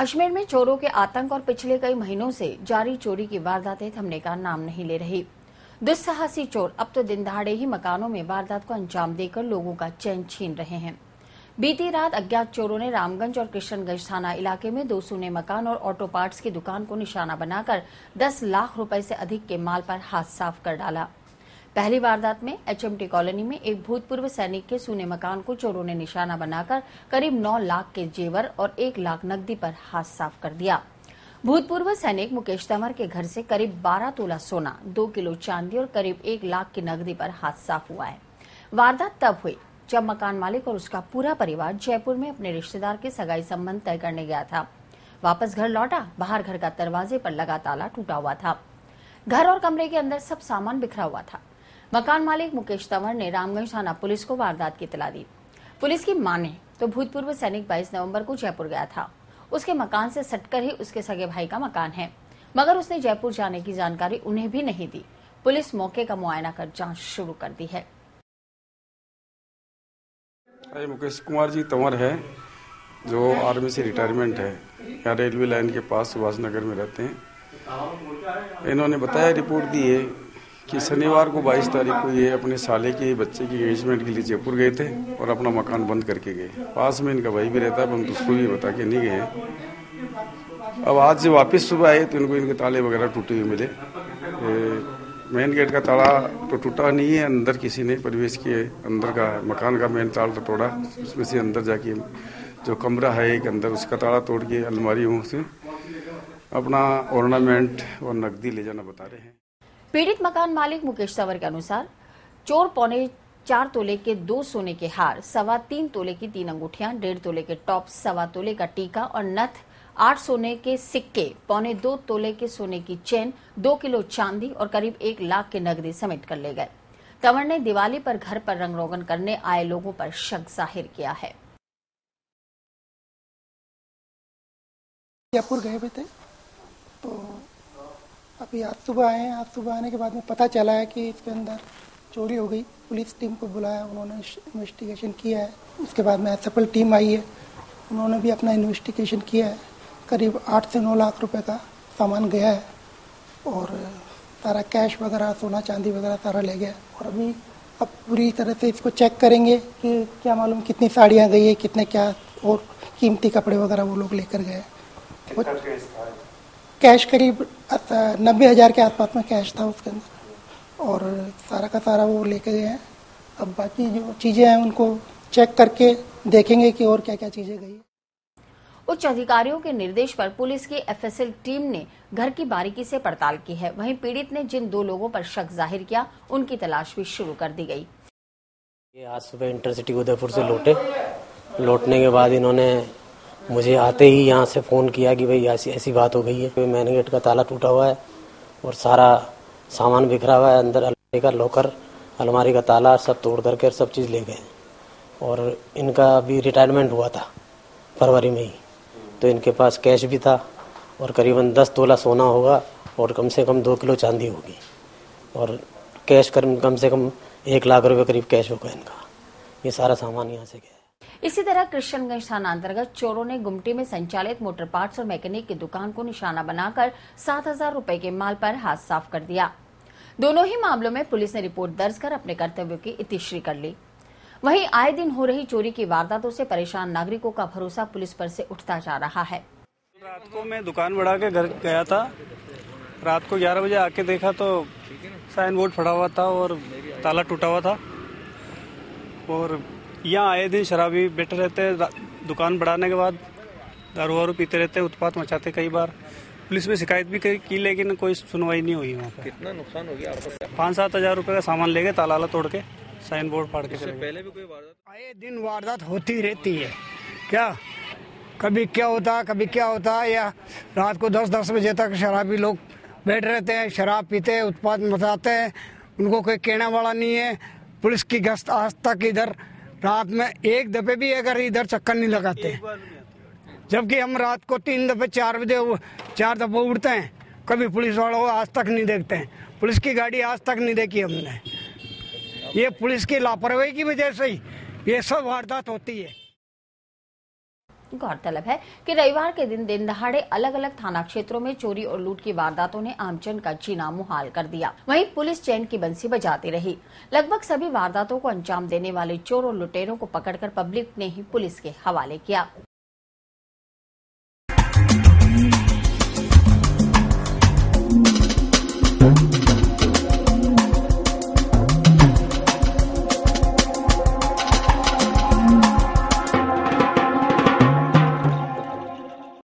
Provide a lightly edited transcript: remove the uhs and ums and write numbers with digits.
अजमेर में चोरों के आतंक और पिछले कई महीनों से जारी चोरी की वारदातें थमने का नाम नहीं ले रही। दुस्साहसी चोर अब तो दिन दहाड़े ही मकानों में वारदात को अंजाम देकर लोगों का चैन छीन रहे हैं। बीती रात अज्ञात चोरों ने रामगंज और किशनगंज थाना इलाके में 2 सूने मकान और ऑटो पार्ट्स की दुकान को निशाना बनाकर 10 लाख रुपए से अधिक के माल पर हाथ साफ कर डाला। पहली वारदात में एचएमटी कॉलोनी में एक भूतपूर्व सैनिक के सूने मकान को चोरों ने निशाना बनाकर करीब 9 लाख के जेवर और 1 लाख नकदी पर हाथ साफ कर दिया। भूतपूर्व सैनिक मुकेश तंवर के घर से करीब 12 तोला सोना, 2 किलो चांदी और करीब 1 लाख की नकदी पर हाथ साफ हुआ है। वारदात तब हुई जब मकान मालिक और उसका पूरा परिवार जयपुर में अपने रिश्तेदार के सगाई संबंध तय करने गया था। वापस घर लौटा, बाहर घर का दरवाजे पर लगा ताला टूटा हुआ था। घर और कमरे के अंदर सब सामान बिखरा हुआ था। मकान मालिक मुकेश तंवर ने रामगंज थाना पुलिस को वारदात की इत्तला दी। पुलिस की माने तो भूतपूर्व सैनिक 22 नवंबर को जयपुर गया था। उसके मकान से सटकर ही उसके सगे भाई का मकान है, मगर उसने जयपुर जाने की जानकारी उन्हें भी नहीं दी। पुलिस मौके का मुआयना कर जांच शुरू कर दी है। मुकेश कुमार जी तंवर है, जो आर्मी से रिटायरमेंट है, यहाँ रेलवे लाइन के पास सुभाष नगर में रहते हैं। इन्होंने बताया, रिपोर्ट दी है कि शनिवार को 22 तारीख को ये अपने साले के बच्चे की एंगेजमेंट के लिए जयपुर गए थे और अपना मकान बंद करके गए। पास में इनका भाई भी रहता है, परंतु उसको भी बता के नहीं गए। अब आज जब वापस सुबह आए तो इनको इनके ताले वगैरह टूटे हुए मिले। मेन गेट का ताला तो टूटा नहीं है, अंदर किसी ने परिवेश के अंदर का मकान का मेन ताला तोड़ा। उसमें से अंदर जाके जो कमरा है एक अंदर, उसका ताला तोड़ के अलमारियों से अपना ऑर्नामेंट और नकदी ले जाना बता रहे हैं। पीड़ित मकान मालिक मुकेश तंवर के अनुसार चोर 4.25 तोले के 2 सोने के हार, 3.25 तोले की 3 अंगूठियां, 1.5 तोले के टॉप, 1.25 तोले का टीका और नथ, 8 सोने के सिक्के, 2.25 तोले के सोने की चेन, 2 किलो चांदी और करीब 1 लाख के नकदी समेट कर ले गए। तंवर ने दिवाली पर घर पर रंग रोगन करने आए लोगों पर शक जाहिर किया है। जयपुर गए हुए थे तो अभी आज सुबह आए हैं। आज सुबह आने के बाद में पता चला है कि इसके अंदर चोरी हो गई। पुलिस टीम को बुलाया, उन्होंने इन्वेस्टिगेशन किया है। उसके बाद में एसएफएल टीम आई है, उन्होंने भी अपना इन्वेस्टिगेशन किया है। करीब 8 से 9 लाख रुपए का सामान गया है और सारा कैश वगैरह, सोना चांदी वगैरह सारा ले गया। और अभी अब पूरी तरह से इसको चेक करेंगे कि क्या मालूम कितनी साड़ियाँ गई है, कितने क्या और कीमती कपड़े वगैरह वो लोग लेकर गए। कैश करीब 90,000 के आसपास में कैश था उसके अंदर और सारा का सारा वो लेके गए हैं। अब बाकी जो चीज़ें हैं उनको चेक करके देखेंगे कि और क्या क्या चीज़ें गई। उच्च अधिकारियों के निर्देश पर पुलिस की एफएसएल टीम ने घर की बारीकी से पड़ताल की है। वहीं पीड़ित ने जिन 2 लोगों पर शक जाहिर किया, उनकी तलाश भी शुरू कर दी गई। ये आज सुबह इंटरसिटी उदयपुर से लौटने के बाद इन्होंने मुझे आते ही यहाँ से फ़ोन किया कि भाई ऐसी बात हो गई है। मैन गेट का ताला टूटा हुआ है और सारा सामान बिखरा हुआ है। अंदर अलमारी का लॉकर, अलमारी का ताला सब तोड़ करके सब चीज़ ले गए। और इनका अभी रिटायरमेंट हुआ था फरवरी में ही, तो इनके पास कैश भी था और करीबन 10 तोला सोना होगा और कम से कम 2 किलो चांदी होगी और कैश कम से कम 1 लाख रुपये करीब कैश होगा इनका। ये सारा सामान यहाँ से गया। इसी तरह किशनगंज थाना अंतर्गत चोरों ने गुमटी में संचालित मोटर पार्ट्स और मैकेनिक की दुकान को निशाना बनाकर 7,000 रुपए के माल पर हाथ साफ कर दिया। दोनों ही मामलों में पुलिस ने रिपोर्ट दर्ज कर अपने कर्तव्यों की इतिश्री कर ली। वहीं आए दिन हो रही चोरी की वारदातों से परेशान नागरिकों का भरोसा पुलिस पर से उठता जा रहा है। रात को मैं दुकान बढ़ा के घर गया था। रात को 11 बजे आके देखा तो साइन बोर्ड फटा हुआ था और ताला टूटा हुआ था। और यहाँ आए दिन शराबी बैठे रहते हैं, दुकान बढ़ाने के बाद दारू वारू पीते रहते हैं, उत्पात मचाते। कई बार पुलिस में शिकायत भी की, लेकिन कोई सुनवाई नहीं हुई। वहाँ पर कितना नुकसान हो गया? 5-7 हज़ार रुपये का सामान ले गए, ताला तोड़ के, साइन बोर्ड फाड़ के। पहले भी कोई वारदात? आए दिन वारदात होती रहती है। क्या कभी क्या होता है या रात को 10-10 बजे तक शराबी लोग बैठ रहते हैं, शराब पीते हैं, उत्पात मचाते हैं। उनको कोई कहने वाला नहीं है। पुलिस की गश्त आज तक इधर रात में एक दफे भी अगर इधर चक्कर नहीं लगाते, जबकि हम रात को 3 दफे 4 दफे उड़ते हैं। कभी पुलिस वालों को आज तक नहीं देखते हैं। पुलिस की गाड़ी आज तक नहीं देखी हमने। ये पुलिस की लापरवाही की वजह से ही ये सब वारदात होती है। गौरतलब है कि रविवार के दिन दहाड़े अलग अलग थाना क्षेत्रों में चोरी और लूट की वारदातों ने आमजन का जीना मुहाल कर दिया। वहीं पुलिस चैन की बंसी बजाती रही। लगभग सभी वारदातों को अंजाम देने वाले चोर और लुटेरों को पकड़कर पब्लिक ने ही पुलिस के हवाले किया।